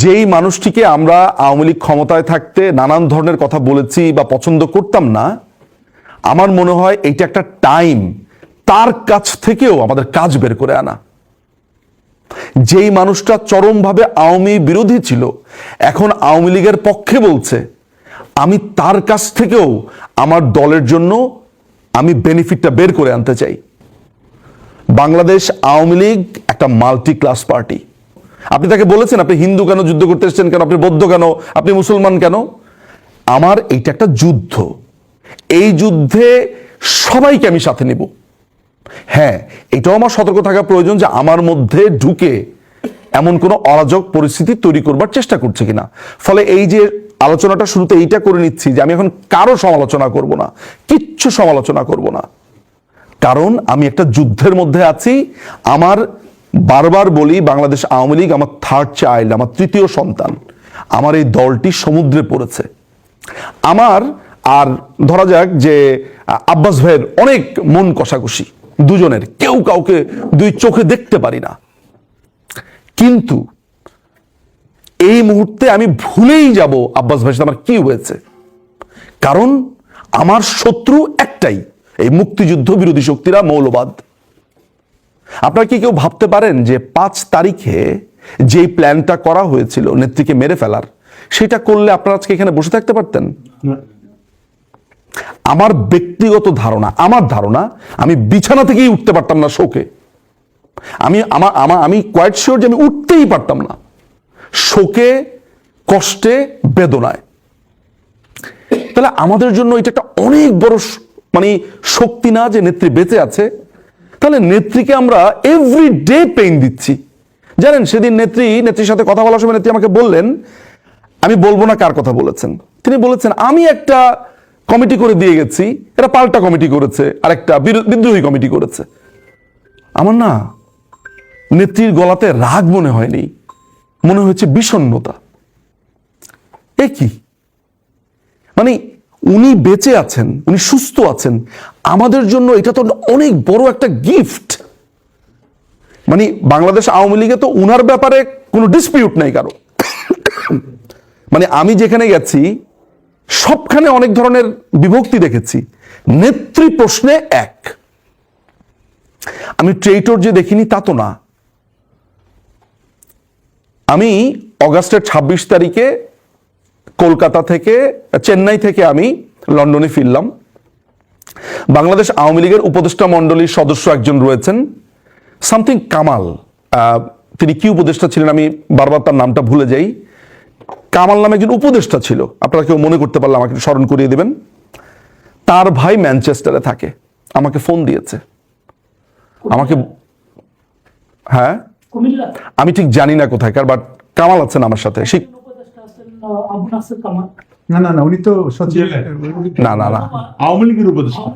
যেই মানুষটিকে আমরা আওয়ামী লীগ ক্ষমতায় থাকতে নানান ধরনের কথা বলেছি বা পছন্দ করতাম না, আমার মনে হয় এইটা একটা টাইম তার কাছ থেকেও আমাদের কাজ বের করে আনা। যেই মানুষটা চরমভাবে আওয়ামী বিরোধী ছিল, এখন আওয়ামী লীগের পক্ষে বলছে, আমি তার কাছ থেকেও আমার দলের জন্য আমি বেনিফিটটা বের করে আনতে চাই। বাংলাদেশ আওয়ামী লীগ একটা মাল্টি ক্লাস পার্টি। আপনি তাকে বলেছেন আপনি হিন্দু কেন, যুদ্ধ করতে এসেছেন কেন, আপনি বৌদ্ধ কেন, আপনি মুসলমান কেন? আমার এইটা একটা যুদ্ধ, এই যুদ্ধে সবাইকে আমি সাথে নিব। হ্যাঁ, এটাও আমার সতর্ক থাকা প্রয়োজন যে আমার মধ্যে ঢুকে এমন কোনো অরাজক পরিস্থিতি তৈরি করবার চেষ্টা করছে কিনা। ফলে এই যে আলোচনাটা শুরুতে এইটা করে নিচ্ছি যে আমি এখন কারো সমালোচনা করব না, কিচ্ছু সমালোচনা করব না, কারণ আমি একটা যুদ্ধের মধ্যে আছি। আমার বারবার বলি, বাংলাদেশ আওয়ামী লীগ আমার থার্ড চাইল্ড, আমার তৃতীয় সন্তান। আমার এই দলটি সমুদ্রে পড়েছে। আমার আর ধরা যাক যে আব্বাস ভাইয়ের অনেক মন কষাকষি, দুজনের কেউ কাউকে দুই চোখে দেখতে পারি না, কিন্তু এই মুহূর্তে আমি ভুলেই যাব আব্বাস ভাইয়ের সাথে আমার কি হয়েছে, কারণ আমার শত্রু একটাই, এই মুক্তিযুদ্ধ বিরোধী শক্তিরা, মৌলবাদ। আপনারা কি কেউ ভাবতে পারেন যে 5 তারিখে যেই প্ল্যানটা করা হয়েছিল নেত্রীকে মেরে ফেলার, সেটা করলে আপনারা আজকে এখানে বসে থাকতে পারতেন? আমার ব্যক্তিগত ধারণা, আমার ধারণা, আমি বিছানা থেকেই উঠতে পারতাম না শোকে। আমি কোয়াইট শিওর যে আমি উঠতেই পারতাম না শোকে, কষ্টে, বেদনায়। তাহলে আমাদের জন্য এটা একটা অনেক বড় মানে শক্তি না যে নেত্রী বেঁচে আছে? তাহলে নেত্রীকে আমরা এভরিডে পেইন দিচ্ছি। জানেন, সেদিন নেত্রীর সাথে কথা বলার সময় নেত্রী আমাকে বললেন, আমি বলবো না কার কথা বলেছেন, তিনি বলেছেন আমি একটা কমিটি করে দিয়ে গেছি, এরা পাল্টা কমিটি করেছে, আরেকটা বিদ্রোহী কমিটি করেছে। আমার না নেত্রীর গলাতে রাগ মনে হয়নি, মনে হয়েছে বিষণ্ণতা। এ কি মানে, উনি বেঁচে আছেন, উনি সুস্থ আছেন, আমাদের জন্য এটা তো অনেক বড় একটা গিফট। মানে বাংলাদেশ আওয়ামী লীগে তো উনার ব্যাপারে কোনো ডিসপিউট নাই কারো। মানে আমি যেখানে গেছি সবখানে অনেক ধরনের বিভক্তি দেখেছি, নেত্রী প্রশ্নে এক। আমি ট্রেইটর যে দেখিনি তা তো না। আমি অগাস্টের 26 তারিখে কলকাতা থেকে, চেন্নাই থেকে আমি লন্ডনে ফিরলাম। বাংলাদেশ আওয়ামী লীগের উপদেষ্টা মণ্ডলীর সদস্য একজন রয়েছেন, সামথিং কামাল, তিনি কি উপদেষ্টা ছিলেন আমি বারবার তার নামটা ভুলে যাই। কামাল নামে একজন উপদেষ্টা ছিল, আপনারা কেউ মনে করতে পারলে আমাকে স্মরণ করিয়ে দেবেন। তার ভাই ম্যানচেস্টারে থাকে, আমাকে ফোন দিয়েছে। আমাকে, হ্যাঁ আমি ঠিক জানি না কোথায়কার, বাট কামাল আছেন আমার সাথে। না না না, উনি তো সচিব, না না না, আওয়ামী লীগের উপদেষ্টা।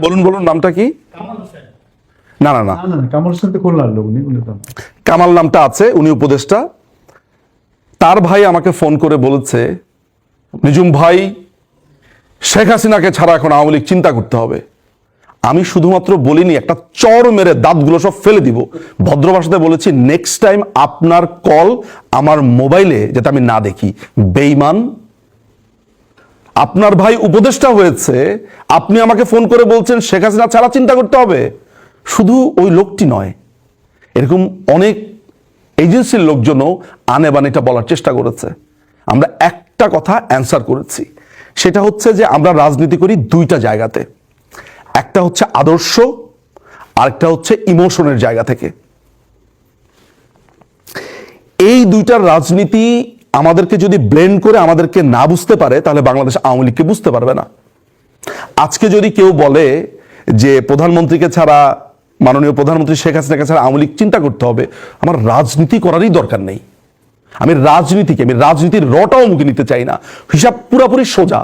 বলুন বলুন নামটা কি? না না না, কামাল হোসেন তো কল্যাণ লোক, উনি তো কামাল নামটা আছে, উনি উপদেষ্টা। তার ভাই আমাকে ফোন করে বলেছে, নিজুম ভাই, শেখ হাসিনাকে ছাড়া এখন আওয়ামী লীগ চিন্তা করতে হবে। আমি শুধুমাত্র বলিনি, একটা চর মেরে দাঁতগুলো সব ফেলে দিব, ভদ্র ভাষাতে বলেছি, নেক্সট টাইম আপনার কল আমার মোবাইলে যাতে আমি না দেখি। বেঈমান, আপনার ভাই উপদেষ্টা হয়েছে, আপনি আমাকে ফোন করে বলছেন শেখ হাসিনা ছাড়া চিন্তা করতে হবে। শুধু ওই লোকটি নয়, এরকম অনেক এজেন্সির লোকজনও আনে বানেটা বলার চেষ্টা করেছে। আমরা একটা কথা অ্যান্সার করেছি, সেটা হচ্ছে যে আমরা রাজনীতি করি দুইটা জায়গাতে, একটা হচ্ছে আদর্শ, আরেকটা হচ্ছে ইমোশনের জায়গা থেকে। এই দুইটার রাজনীতি আমাদেরকে যদি ব্লেন্ড করে আমাদেরকে না বুঝতে পারে, তাহলে বাংলাদেশ আওয়ামী লীগকে বুঝতে পারবে না। আজকে যদি কেউ বলে যে প্রধানমন্ত্রীকে ছাড়া, মাননীয় প্রধানমন্ত্রী শেখ হাসিনাকে ছাড়া আওয়ামী লীগ চিন্তা করতে হবে, আমার রাজনীতি করারই দরকার নেই। আমি রাজনীতির রটাও মুখে নিতে চাই না। হিসাব পুরাপুরি সোজা।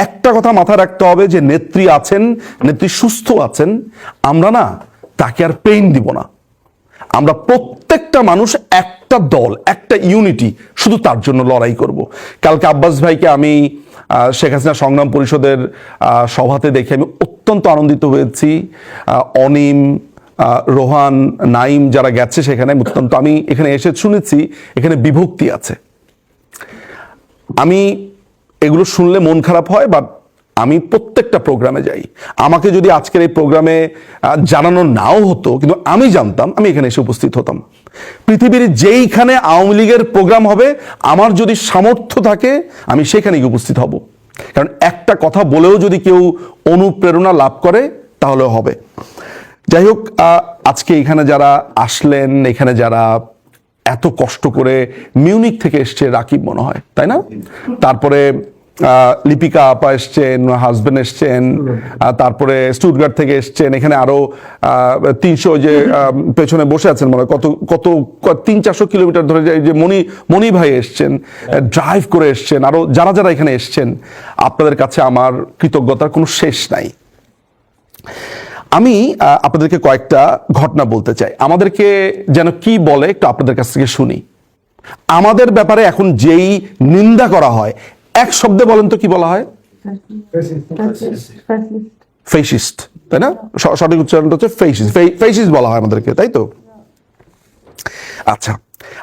একটা কথা মাথায় রাখতে হবে যে নেত্রী আছেন, নেত্রী সুস্থ আছেন, আমরা না তাকে আর পেইন দিব না। আমরা প্রত্যেকটা মানুষ একটা দল, একটা ইউনিটি, শুধু তার জন্য লড়াই করব। কালকে আব্বাস ভাইকে আমি শেখ হাসিনা সংগ্রাম পরিষদের সভাতে দেখে আমি অত্যন্ত আনন্দিত হয়েছি। অনিম, রোহান, নাইম যারা গেছে সেখানে অত্যন্ত, আমি এখানে এসে শুনেছি এখানে বিভক্তি আছে। আমি এগুলো শুনলে মন খারাপ হয়, বা আমি প্রত্যেকটা প্রোগ্রামে যাই। আমাকে যদি আজকের এই প্রোগ্রামে জানানো নাও হতো, কিন্তু আমি জানতাম, আমি এখানে এসে উপস্থিত হতাম। পৃথিবীর যেইখানে আওয়ামী লীগের প্রোগ্রাম হবে, আমার যদি সামর্থ্য থাকে আমি সেখানেই উপস্থিত হব। কারণ একটা কথা বলেও যদি কেউ অনুপ্রেরণা লাভ করে তাহলে হবে। যাই হোক, আজকে এখানে যারা আসলেন, এখানে যারা এত কষ্ট করে মিউনিক থেকে এসছে, রাকিব মনে হয়, তাই না? তারপরে লিপিকা আপা এসছেন, হাজবেন্ড এসছেন, তারপরে স্টুটগার্ট থেকে এসছেন, এখানে আরো 300 যে পেছনে বসে আছেন, মানে কত কত 300-400 কিলোমিটার ধরে যে মনি ভাই এসছেন, ড্রাইভ করে এসছেন, আরো যারা যারা এখানে এসছেন, আপনাদের কাছে আমার কৃতজ্ঞতার কোনো শেষ নাই। আমি আপনাদেরকে কয়েকটা ঘটনা বলতে চাই, আমাদেরকে যেন কি বলে একটু আপনাদের কাছ থেকে শুনি। আমাদের ব্যাপারে এখন যেই নিন্দা করা হয়, এক শব্দে বলেন তো কি বলা হয়? ফেসিস্ট, তাই না? সঠিক উচ্চারণটা হচ্ছে ফেসিস্ট। ফেসিস্ট বলা হয় আমাদেরকে, তাই তো? আচ্ছা,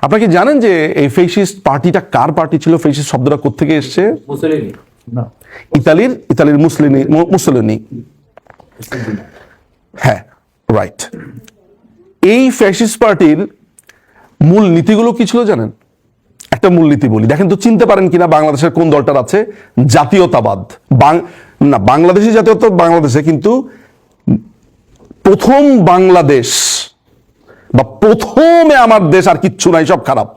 আপনারা কি জানেন যে এই ফেসিস্ট পার্টিটা কার পার্টি ছিল? ফেসিস্ট শব্দটা কোত্থেকে এসছে? ইতালির মুসলিনি। হ্যাঁ, রাইট। এই ফ্যাসিস্ট পার্টির মূল নীতিগুলো কি ছিল জানেন? একটা মূলনীতি বলি, দেখেন তো চিনতে পারেন কিনা বাংলাদেশের কোন দলটার আছে। জাতীয়তাবাদ, না বাংলাদেশি জাতীয়তাবাদ বাংলাদেশে, কিন্তু প্রথম বাংলাদেশ বা প্রথমে আমার দেশ আর কিচ্ছু নাই, সব খারাপ।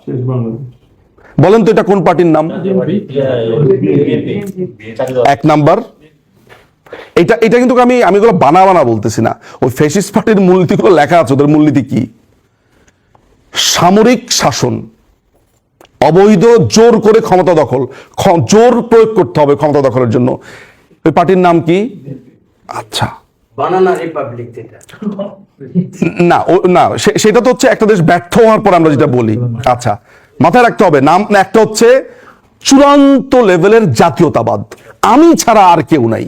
বলেন তো এটা কোন পার্টির নাম? এক নাম্বার। এটা কিন্তু আমি এগুলো বানা বলতেছি না, ওই ফ্যাসিস্ট পার্টির মূলনীতিগুলো লেখা আছে। ওদের মূলনীতি কি? সামরিক শাসন, অবৈধ জোর করে ক্ষমতা দখল, জোর প্রয়োগ করতে হবে ক্ষমতা দখলের জন্য। ওই পার্টির নাম কি? আচ্ছা, বানানা রিপাবলিক। না সেটা তো হচ্ছে একটা দেশ ব্যর্থ হওয়ার পর আমরা যেটা বলি। আচ্ছা, মাথায় রাখতে হবে নাম। একটা হচ্ছে চূড়ান্ত লেভেলের জাতীয়তাবাদ, আমি ছাড়া আর কেউ নাই,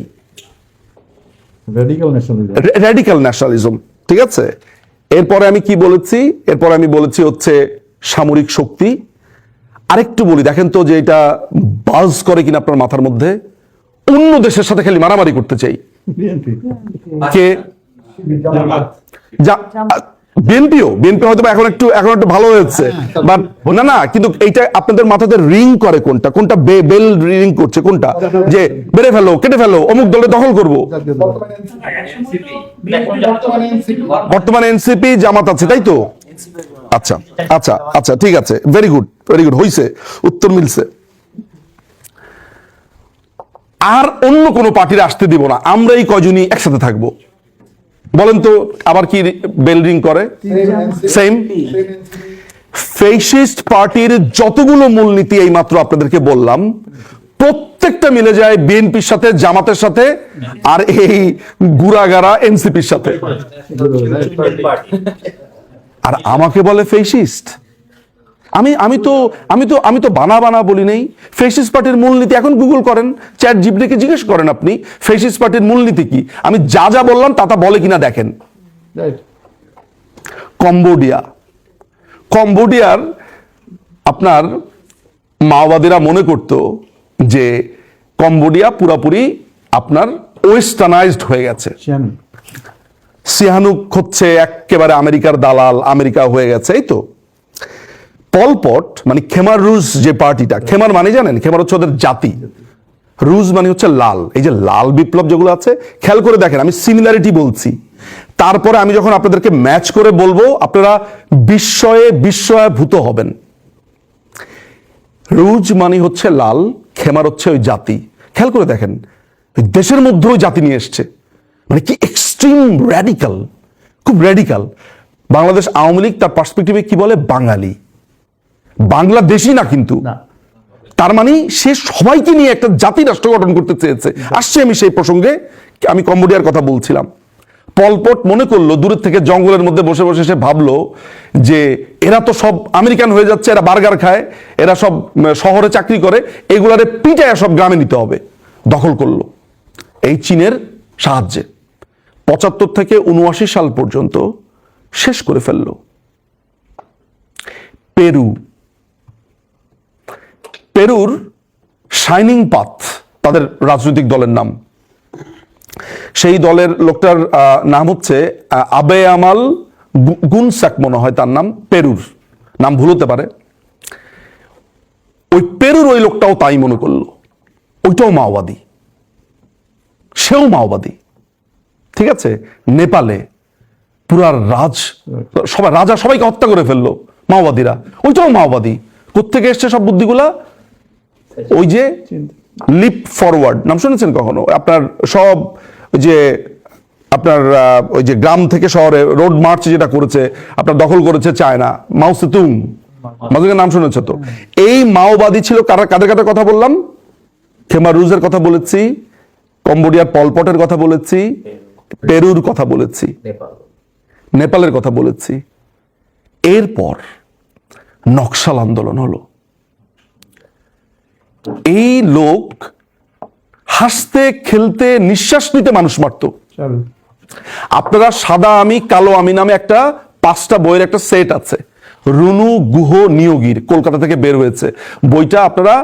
র্যাডিক্যাল ন্যাশনালিজম। ঠিক আছে, এরপরে আমি কি বলেছি? এরপরে আমি বলেছি হচ্ছে সামরিক শক্তি। আরেকটু বলি, দেখেন তো যে এটা বাজ করে কিনা আপনার মাথার মধ্যে। অন্য দেশের সাথে খালি মারামারি করতে চাই। কে? বিএনপি হয়তো এখন একটু ভালো হয়েছে, বাট না, কিন্তু এইটা আপনাদের মাথাতে রিং করে কোনটা বেল রিং করছে কোনটা? যে বেড়ে ফেলো, কেটে ফেলো, অমুক দলে দখল করবো। বর্তমানে এনসিপি, জামাত আছে, তাই তো? আচ্ছা আচ্ছা আচ্ছা, ঠিক আছে, ভেরি গুড হইছে, উত্তর মিলছে। আর অন্য কোনো পার্টির আসতে দিব না, আমরা এই কয়জনই একসাথে থাকবো। বলেন তো আবার কি বেল রিং করে? সেম। ফেসিস্ট পার্টির যতগুলো মূলনীতি এই মাত্র আপনাদেরকে বললাম, প্রত্যেকটা মিলে যায় বিএনপির সাথে, জামাতের সাথে, আর এই গুড়াগাড়া এনসিপির সাথে। আর আমাকে বলে ফেসিস্ট। আমি তো বানা বলি নেই। ফেসিস্ট পার্টির মূলনীতি এখন গুগল করেন, চ্যাট জিপিটিকে জিজ্ঞেস করেন আপনি ফেসিস্ট পার্টির মূলনীতি কি। আমি যা বললাম তা বলে কিনা দেখেন। কম্বোডিয়ার আপনার মাওবাদীরা মনে করত যে কম্বোডিয়া পুরাপুরি আপনার ওয়েস্টার্নাইজড হয়ে গেছে। সিহানুক হচ্ছে একেবারে আমেরিকার দালাল, আমেরিকা হয়ে গেছে, এই তো। পলপট মানে খেমার রুজ যে পার্টিটা, খেমার মানে জানেন? খেমার হচ্ছে ওদের জাতি, রুজ মানে হচ্ছে লাল। এই যে লাল বিপ্লব যেগুলো আছে, খেয়াল করে দেখেন, আমি সিমিলারিটি বলছি, তারপরে আমি যখন আপনাদেরকে ম্যাচ করে বলবো আপনারা বিস্ময়ভূত হবেন। রুজ মানে হচ্ছে লাল, খেমার হচ্ছে ওই জাতি। খেয়াল করে দেখেন, দেশের মধ্যে ওই জাতি নিয়ে এসছে, মানে কি এক্সট্রিম র্যাডিক্যাল, খুব র্যাডিক্যাল। বাংলাদেশ আওয়ামী লীগ তার পার্সপেক্টিভে কি বলে? বাঙালি, বাংলাদেশি না কিন্তু। তার মানে সে সবাইকে নিয়ে একটা জাতি রাষ্ট্র গঠন করতে চেয়েছে। আসছে আমি সেই প্রসঙ্গে, আমি কম্বোডিয়ার কথা বলছিলাম। পলপট মনে করলো, দূরের থেকে জঙ্গলের মধ্যে বসে বসে সে ভাবলো যে এরা তো সব আমেরিকান হয়ে যাচ্ছে, এরা বার্গার খায়, এরা সব শহরে চাকরি করে, এগুলারে পিটায় সব গ্রামে নিতে হবে। দখল করলো এই চীনের সাহায্যে। 75 থেকে 79 সাল পর্যন্ত শেষ করে ফেলল। পেরুর শাইনিং পাথ তাদের রাজনৈতিক দলের নাম। সেই দলের লোকটার নাম হচ্ছে আবে আমাল গুনসাক মনে হয় তার নাম, পেরুর নাম ভুল হতে পারে। ওই পেরুর ওই লোকটাও তাই মনে করলো, ওইটাও মাওবাদী, সেও মাওবাদী। ঠিক আছে, নেপালে পুরা রাজা সবাইকে হত্যা করে ফেললো মাওবাদীরা, ওইটাও মাওবাদী। কোত্থেকে এসছে সব বুদ্ধিগুলা? ওই যে লিপ ফরওয়ার্ড নাম শুনেছেন কখনো? আপনার সব যে আপনার ওই যে গ্রাম থেকে শহরে রোড মার্চ যেটা করেছে, আপনার দখল করেছে চায়না, মাও সেতুং, মাঝে নাম শুনেছে তো? এই মাওবাদী ছিল। কাদের কাদের কথা বললাম? খেমার রুজের কথা বলেছি, কম্বোডিয়ার পলপটের কথা বলেছি, পেরুর কথা বলেছি, নেপালের কথা বলেছি। এরপর নকশাল আন্দোলন হলো। এই লোক হাসতে খেলতে নিঃশ্বাস নিতে মানুষ মারত। আপনারা সাদা আমি কালো আমি নামে একটা 5টা বইয়ের একটা সেট আছে, রুনু গুহ নিয়োগীর, কলকাতা থেকে বের হয়েছে বইটা। আপনারা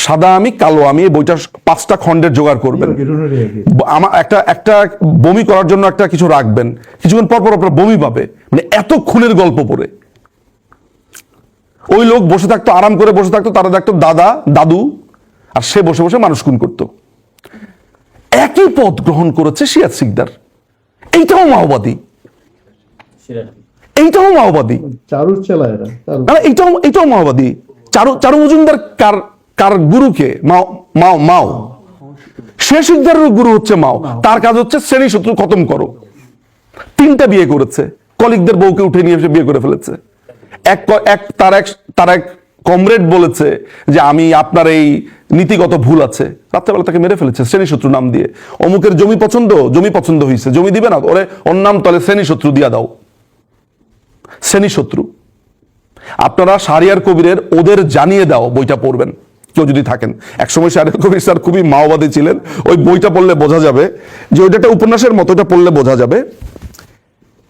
সাদা আমি কালো আমি এই বইটা 5টা খণ্ডের জোগাড় করবেন। আমার একটা বমি করার জন্য একটা কিছু রাখবেন, কিছুক্ষণ পর পর আপনার বমি পাবে, মানে এত খুনের গল্প পড়ে। ওই লোক বসে থাকতো, আরাম করে বসে থাকতো, তারা দেখতো দাদু, আর সে বসে বসে মানুষ খুন করতো। একই পথ গ্রহণ করেছে সিরাজ শিকদার, এইটাও মাওবাদী, এইটাও মাওবাদী, এইটাও মাওবাদী। চারু মজুমদার কার গুরুকে? মাও। সে শিকদারের গুরু হচ্ছে মাও। তার কাজ হচ্ছে শ্রেণী শত্রু খতম করো। 3টা বিয়ে করেছে, কলিগদের বউকে উঠে নিয়ে এসে বিয়ে করে ফেলেছে। তার এক কমরেড বলেছে যে আমি আপনার এই নীতিগত ভুল আছে, রাত্রেবেলা তাকে মেরে ফেলেছে শ্রেণী শত্রু নাম দিয়ে। অমুকের জমি পছন্দ হয়েছে, জমি দিবে না, ওর নাম তলে শ্রেণী শত্রু দিয়া দাও। শ্রেণী শত্রু। আপনারা শাহরিয়ার কবিরের ওদের জানিয়ে দাও বইটা পড়বেন কেউ যদি থাকেন। একসময় শাহরিয়ার কবির স্যার খুবই মাওবাদী ছিলেন, ওই বইটা পড়লে বোঝা যাবে যে ওইটা একটা উপন্যাসের মতো, এটা পড়লে বোঝা যাবে।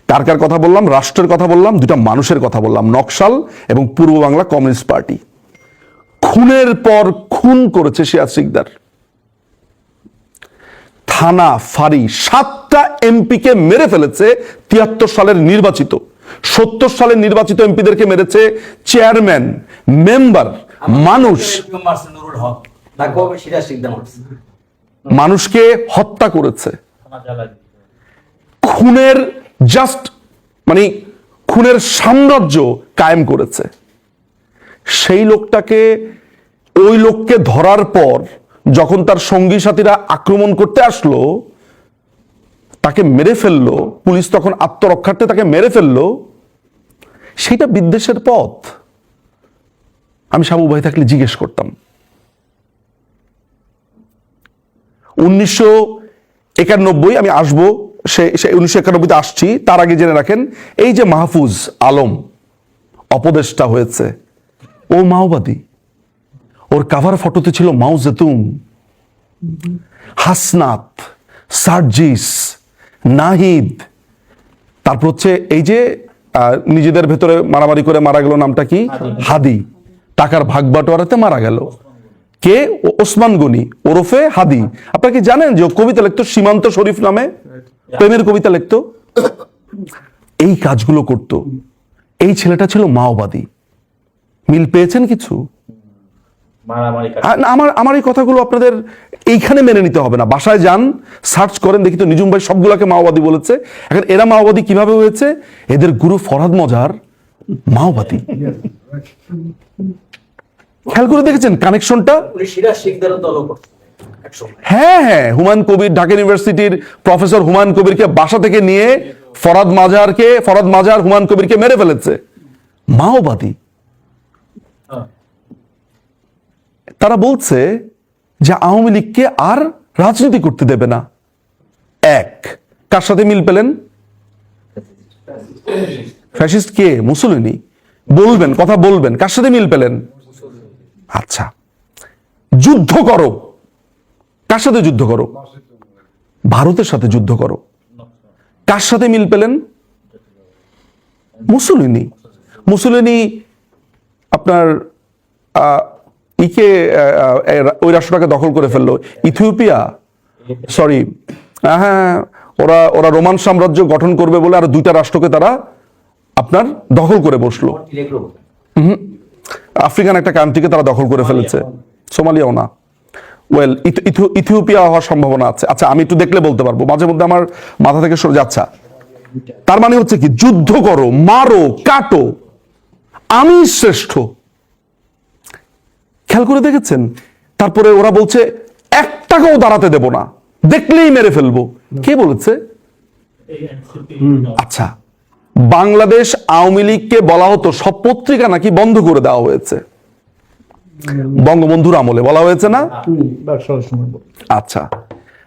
কার কথা বললাম? রাষ্ট্রের কথা বললাম, 2টা মানুষের কথা বললাম, নকশাল এবং পূর্ব বাংলা কমিউনিস্ট পার্টি। খুনের পর খুন করেছে সিরাজ শিকদার। থানা ফাঁড়ি 7টা এমপিকে মেরে ফেলেছে 73 সালের নির্বাচিত। 70 সালের নির্বাচিত এমপিদেরকে মেরেছে চেয়ারম্যান, মেম্বার, মানুষকে হত্যা করেছে। খুনের খুনের সাম্রাজ্য কায়েম করেছে। সেই ওই লোককে ধরার পর যখন তার সঙ্গী সাথীরা আক্রমণ করতে আসলো, তাকে মেরে ফেললো পুলিশ, তখন আত্মরক্ষার্থে তাকে মেরে ফেললো। সেটা বিদ্বেষের পথ। আমি সাবু ভাই থাকলে জিজ্ঞেস করতাম। 1991 আমি আসবো, সে 1991-তে আসছি, তার আগে জেনে রাখেন এই যে মাহফুজ আলম অপদেষ্টা হয়েছে, ও মাওবাদী। ওর কাভার ফটোতে ছিল মাও জেতুং, হাসনাত, সার্জিস, নাহিদ, তারপর হচ্ছে এই যে নিজেদের ভেতরে মারামারি করে মারা গেল, নামটা কি? হাদি। টাকার ভাগ বাটোয়ারাতে মারা গেল কে? ওসমান গনি ওরফে হাদি। আপনারা কি জানেন যে ও কবিতা লিখতো সীমান্ত শরীফ নামে, প্রেমের কবিতা লিখতো, এই কাজগুলো করত। এই ছেলেটা ছিল মাওবাদী। মিল পেয়েছেন কিছু? আমার এই কথাগুলো আপনাদের এইখানে মেনে নিতে হবে না, বাসায় যান, সার্চ করেন, দেখি তো নিজুম ভাই সবগুলাকে মাওবাদী বলেছে। এখন এরা মাওবাদী কিভাবে হয়েছে? এদের গুরু ফরহাদ মজার মাওবাদী। খেয়াল করে দেখেছেন কানেকশনটা? হ্যাঁ, হুমায়ুন কবির, ঢাকা ইউনিভার্সিটির প্রফেসর হুমায়ুন কবিরকে বাসা থেকে নিয়ে ফরহাদ মাজার হুমায়ুন কবিরকে মেরে ফেলেছে। মাওবাদী। তারা বলছে যে আওয়ামী লীগকে আর রাজনীতি করতে দেবে না। কার সাথে মিল পেলেন? ফ্যাসিস্ট কে? মুসলিনি। বলবেন, কথা বলবেন, কার সাথে মিল পেলেন? আচ্ছা, যুদ্ধ করো। কার সাথে যুদ্ধ করো? ভারতের সাথে যুদ্ধ করো। কার সাথে মিল পেলেন? মুসোলিনি আপনার ওই রাষ্ট্রটাকে দখল করে ফেললো, ইথিওপিয়া, সরি, হ্যাঁ, ওরা রোমান সাম্রাজ্য গঠন করবে বলে আর দুইটা রাষ্ট্রকে তারা আপনার দখল করে বসলো। আফ্রিকান একটা কান্ট্রিকে তারা দখল করে ফেলেছে, সোমালিয়াও না, ওয়েল ইথিওপিয়া হওয়ার সম্ভাবনা আছে। আচ্ছা, আমি একটু দেখলে বলতে পারবো, মাঝে মধ্যে আমার মাথা থেকে সরে যাচ্ছে। তার মানে হচ্ছে কি, যুদ্ধ করো, মারো, কাটো, আমি শ্রেষ্ঠ। খেয়াল করে দেখেছেন? তারপরে ওরা বলছে 1 টাকাও দাঁড়াতে দেব না, দেখলেই মেরে ফেলবো। কে বলেছে? আচ্ছা, বাংলাদেশ আওয়ামী লীগকে বলা হতো সব পত্রিকা নাকি বন্ধ করে দেওয়া হয়েছে, বঙ্গবন্ধুর আমলে বলা হয়েছে না? আচ্ছা,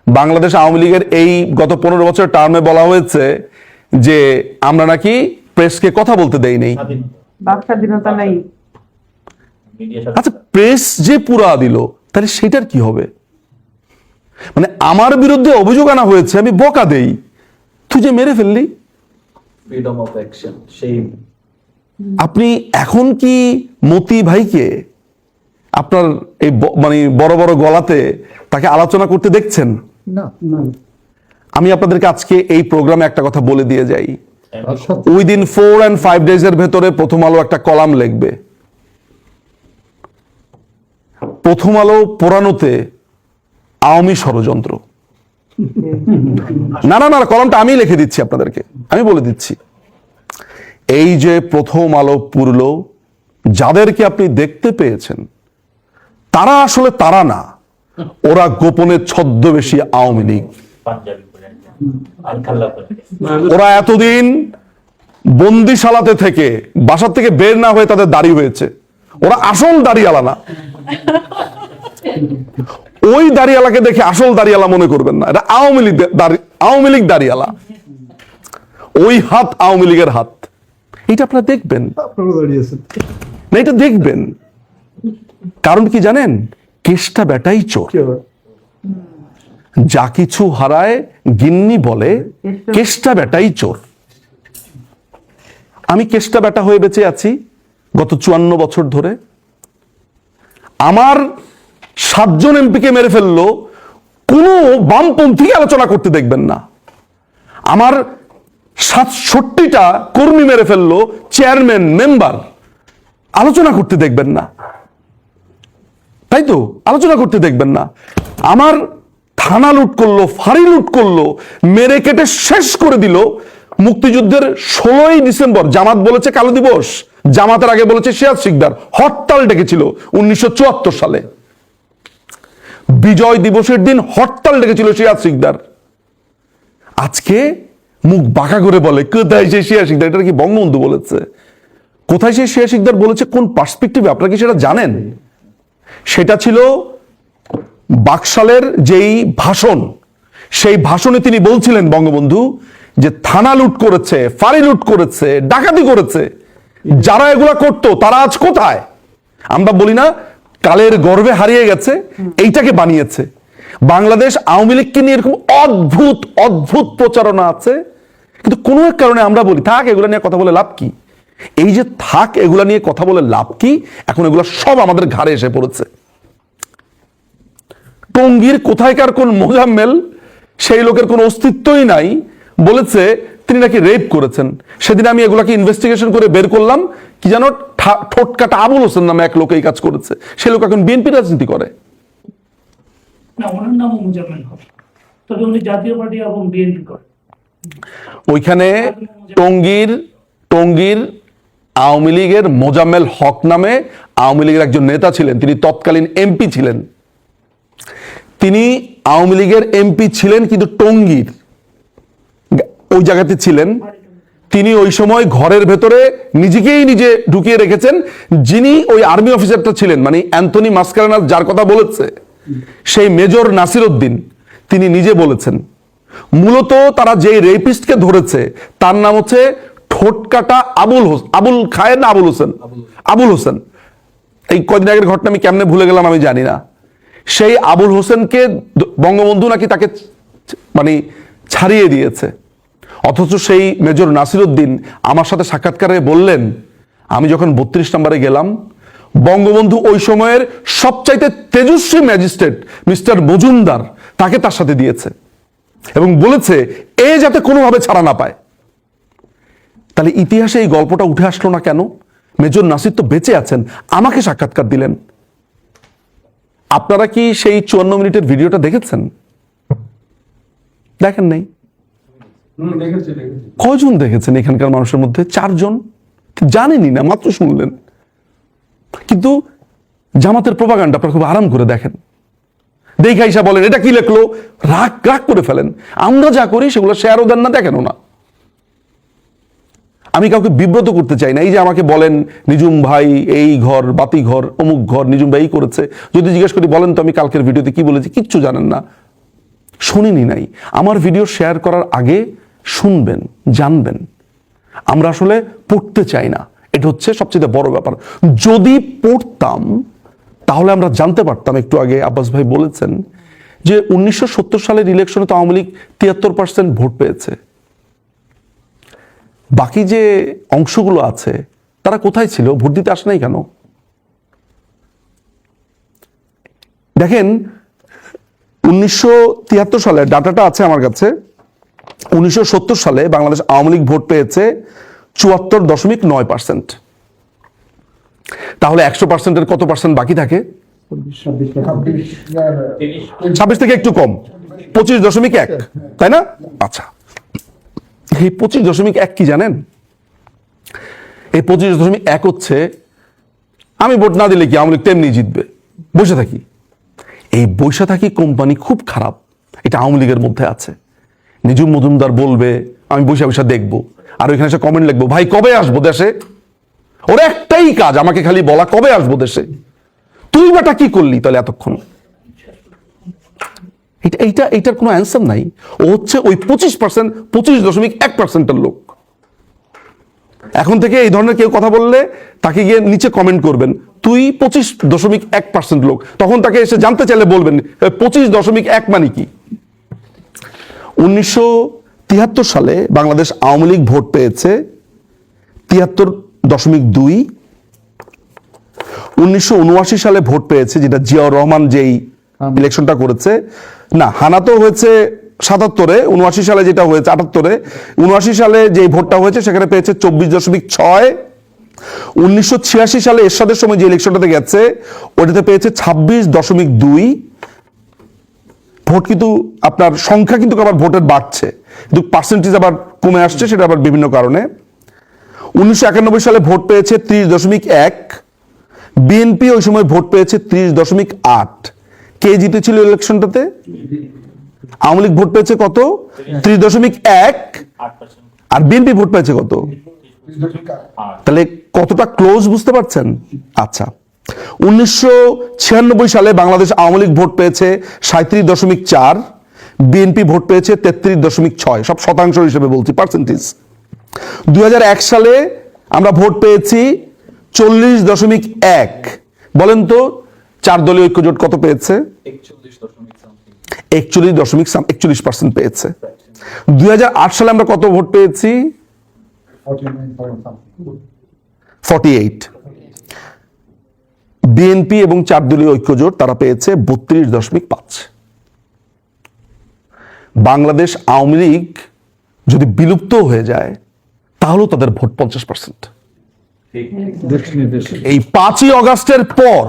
বাংলাদেশ আওয়ামী লীগের এই গত 15 বছর টার্মে বলা হয়েছে যে আমরা নাকি প্রেসকে কথা বলতে দেই নেই। আচ্ছা, প্রেস যে পুরা দিল, তাহলে সেটার কি হবে? মানে আমার বিরুদ্ধে অভিযোগ আনা হয়েছে, আমি বকা দেই, তুই যে মেরে ফেললি। ফ্রিডম অফ অ্যাকশন, সেই আপনি এখন কি মতি ভাইকে আপনার এই মানে বড় বড় গলাতে তাকে আলোচনা করতে দেখছেন? না, আমি আপনাদেরকে আজকে এই প্রোগ্রামে একটা কথা বলে দিয়ে যাই, উইদিন 4 and 5 ডেজের ভেতরে প্রথম আলো একটা কলাম লিখবে। প্রথম আলো পোড়ানোতে আওয়ামী ষড়যন্ত্র। না না না, কলমটা আমি লিখে দিচ্ছি আপনাদেরকে, আমি বলে দিচ্ছি। এই যে প্রথম আলো পুরলো, যাদেরকে আপনি দেখতে পেয়েছেন, তারা আসলে তারা না, ওরা গোপনে ছদ্মবেশী আওয়ামী লীগ। ওরা এতদিন বন্দিশালাতে থেকে, বাসার থেকে বের না হয়ে তাদের দাড়ি হয়েছে, ওরা আসল দাড়িওয়ালা না। ওই দাড়িওয়ালাকে দেখে আসল দাড়িওয়ালা মনে করবেন না, এটা আওয়ামী লীগ দাড়িওয়ালা। ওই হাত আওয়ামী লীগের হাত, এটা আপনারা দেখবেন না, এটা দেখবেন। কারণ কি জানেন? কেষ্টা বেটাই চোর, যা কিছু হারায় গিন্নি বলে কেষ্টা বেটাই চোর। আমি কেষ্টা বেটা হয়ে বেঁচে আছি গত 54 বছর ধরে। আমার 7 জন এমপিকে মেরে ফেললো, কোনো বামপন্থী আলোচনা করতে দেখবেন না। আমার 67টা কর্মী মেরে ফেললো, চেয়ারম্যান, মেম্বার, আলোচনা করতে দেখবেন না, তাই তো? আলোচনা করতে দেখবেন না। আমার থানা লুট করলো, ফাঁড়ি লুট করলো, মেরে কেটে শেষ করে দিল। মুক্তিযুদ্ধের 16ই ডিসেম্বর জামাত বলেছে কালো দিবস, জামাতের আগে বলেছে সিরাজ শিকদার, হরতাল ডেকেছিল 1974 সালে। বিজয় দিবসের দিন হরতাল ডেকেছিল সিরাজ শিকদার। আজকে মুখ বাঁকা করে বলে কোথায় সে সিরাজ শিকদার? এটা কি বঙ্গবন্ধু বলেছে? কোথায় সে সিরাজ শিকদার বলেছে, কোন পার্সপেক্টিভে, আপনারা কি সেটা জানেন? সেটা ছিল বাকশালের যেই ভাষণ, সেই ভাষণে তিনি বলছিলেন বঙ্গবন্ধু যে থানা লুট করেছে, ফাঁড়ি লুট করেছে, ডাকাতি করেছে, যারা এগুলা করতো তারা আজ কোথায়? আমরা বলি না কালের গর্ভে হারিয়ে গেছে, এইটাকে বানিয়েছে। বাংলাদেশ আওয়ামী লীগকে নিয়ে এরকম অদ্ভুত অদ্ভুত প্রচারণা আছে, কিন্তু কোনো এক কারণে আমরা বলি থাক এগুলা নিয়ে কথা বলে লাভ কি। এই যে থাক এগুলা নিয়ে কথা বলে লাভ কি, এখন এগুলা সব আমাদের ঘাড়ে এসে পড়েছে। টঙ্গীর কোথায়কার কোন মোজাম্মেল, সেই লোকের কোনো অস্তিত্বই নাই, বলেছে তিনি নাকি রেপ করেছেন। সেদিন আমি এগুলাকে ইনভেস্টিগেশন করে বের করলাম, কি জানো, ঠোঁটকাটা আবুল হোসেন নামে এক লোক এই কাজ করেছে। সে লোক এখন বিএনপি রাজনীতি করে। না, ওনার নামও মুজাম্মেল হক, তবে উনি জাতীয় পার্টি এবং বিএনপি করে। ওইখানে টঙ্গীর আওয়ামী লীগের মোজাম্মেল হক নামে আওয়ামী লীগের একজন নেতা ছিলেন, তিনি তৎকালীন এমপি ছিলেন। তিনি আওয়ামী লীগের এমপি ছিলেন, কিন্তু টঙ্গীর ওই জায়গাতে ছিলেন। তিনি ওই সময় ঘরের ভেতরে নিজেকেই নিজে ঢুকিয়ে রেখেছেন। যিনি ওই আর্মি অফিসারটা ছিলেন, মানে অ্যান্থনি মাসকারেনাস যার কথা বলেছে, সেই মেজর নাসির উদ্দিন, তিনি নিজে বলেছেন মূলত তারা যে রেপিস্টকে ধরেছে তার নাম হচ্ছে ঠোঁটকাটা আবুল খায়ের না আবুল হোসেন। এই কদিন আগের ঘটনা আমি কেমনে ভুলে গেলাম আমি জানি না। সেই আবুল হোসেনকে বঙ্গবন্ধু নাকি তাকে মানে ছাড়িয়ে দিয়েছে। অথচ সেই মেজর নাসিরউদ্দিন আমার সাথে সাক্ষাৎকারে বললেন, আমি যখন 32 নম্বরে গেলাম, বঙ্গবন্ধু ওই সময়ের সবচাইতে তেজস্বী ম্যাজিস্ট্রেট মিস্টার মজুমদার তাকে তার সাথে দিয়েছে এবং বলেছে এ যাতে কোনোভাবে ছাড়া না পায়। তাহলে ইতিহাসে এই গল্পটা উঠে আসলো না কেন? মেজর নাসির তো বেঁচে আছেন, আমাকে সাক্ষাৎকার দিলেন। আপনারা কি সেই 54 মিনিটের ভিডিওটা দেখেছেন? দেখেন নাই? কয়জন দেখেছেন এখানকার মানুষের মধ্যে? 4 জন। জানেনই না, মাত্র শুনলেন। কিন্তু জামাতের প্রোপাগান্ডা আপনারা খুব আরাম করে দেখেন, দেখা ইসা বলেন এটা কি লেখলো, রাগ রাগ করে ফেলেন। আমরা যা করি সেগুলো শেয়ারও দেন না, দেখেনও না। আমি কাউকে বিব্রত করতে চাই না। এই যে আমাকে বলেন নিজুম ভাই এই ঘর বাতি ঘর অমুক ঘর, নিজুম ভাই করেছে, যদি জিজ্ঞেস করি বলেন তো আমি কালকের ভিডিওতে কি বলেছি, কিচ্ছু জানেন না, শুনিনি নাই। আমার ভিডিও শেয়ার করার আগে শুনবেন, জানবেন। আমরা আসলে পড়তে চাই না, এটা হচ্ছে সবচেয়ে বড় ব্যাপার। যদি পড়তাম তাহলে আমরা জানতে পারতাম। একটু আগে আব্বাস ভাই বলেছেন যে 1970 সালের ইলেকশনে তো আওয়ামী লীগ 73% ভোট পেয়েছে। বাকি যে অংশগুলো আছে তারা কোথায় ছিল? ভোট দিতে আসে নাই কেন? দেখেন 1973 সালের ডাটাটা আছে আমার কাছে। 1970 সালে বাংলাদেশ আওয়ামী লীগ ভোট পেয়েছে 74.9%। তাহলে 100%-এর কত পার্সেন্ট বাকি থাকে? 26 থেকে একটু কম, 25.1, তাই না? আচ্ছা, এই 25.1 কি জানেন? এই 25.1 হচ্ছে আমি ভোট না দিলে কি আওয়ামী লীগ তেমনি জিতবে, বসে থাকি। এই বসে থাকি কোম্পানি খুব খারাপ, এটা আওয়ামী লীগের মধ্যে আছে। নিজুম মজুমদার বলবে আমি বসে বসে দেখবো, আর ওইখানে এসে কমেন্ট লিখবো ভাই কবে আসবো দেশে। ওর একটাই কাজ, আমাকে খালি বলা কবে আসবো দেশে। তুই বাটা কি করলি তাহলে এতক্ষণ? এইটার কোনো অ্যান্সার নাই। ও হচ্ছে ওই 25.1%-এর লোক। এখন থেকে এই ধরনের কেউ কথা বললে তাকে গিয়ে নিচে কমেন্ট করবেন তুই 25.1% লোক। তখন তাকে এসে জানতে চাইলে বলবেন 25.1 মানে কি। 1973 সালে বাংলাদেশ আওয়ামী লীগ ভোট পেয়েছে 73.2। 1979 সালে ভোট পেয়েছে, যেটা জিয়াউর রহমান যেই ইলেকশনটা করেছে, না হানা তো হয়েছে 77-এ, 79 সালে যেটা হয়েছে 78-এ। 79 সালে যে ভোটটা হয়েছে সেখানে পেয়েছে 24.6। 1986 সালে এরশাদের সময় যে ইলেকশনটাতে গেছে ওটাতে পেয়েছে 26.2 ভোট। কিন্তু আপনার সংখ্যা কিন্তু আবার ভোটের বাড়ছে, কিন্তু পার্সেন্টেজ আবার কমে আসছে, সেটা আবার বিভিন্ন কারণে। 1991 সালে ভোট পেয়েছে 30.1। বিএনপি ওই সময় ভোট পেয়েছে 30.8। কে জিতেছিল ইলেকশনটাতে? আওয়ামী লীগ ভোট পেয়েছে কত? 30.1। আর বিএনপি ভোট পেয়েছে কত? তাহলে কতটা ক্লোজ বুঝতে পারছেন? আচ্ছা, 1996 সালে বাংলাদেশ আওয়ামী লীগ ভোট পেয়েছে 37.4, বিএনপি ভোট পেয়েছে 33.6, সব শতাংশ হিসেবে বলছি, পার্সেন্টেজ। 2001 সালে আমরা ভোট পেয়েছি 40.1। বলেন তো 4 দলীয় ঐক্যজোট কত পেয়েছে? 41% পেয়েছে। 2008 সালে আমরা কত ভোট পেয়েছি? 48। বিএনপি এবং 4 দলীয় ঐক্যজোট তারা পেয়েছে 32.5। বাংলাদেশ আওয়ামী লীগ যদি বিলুপ্ত হয়ে যায় তাহলেও তাদের ভোট 50%। এই 5ই আগস্টের পর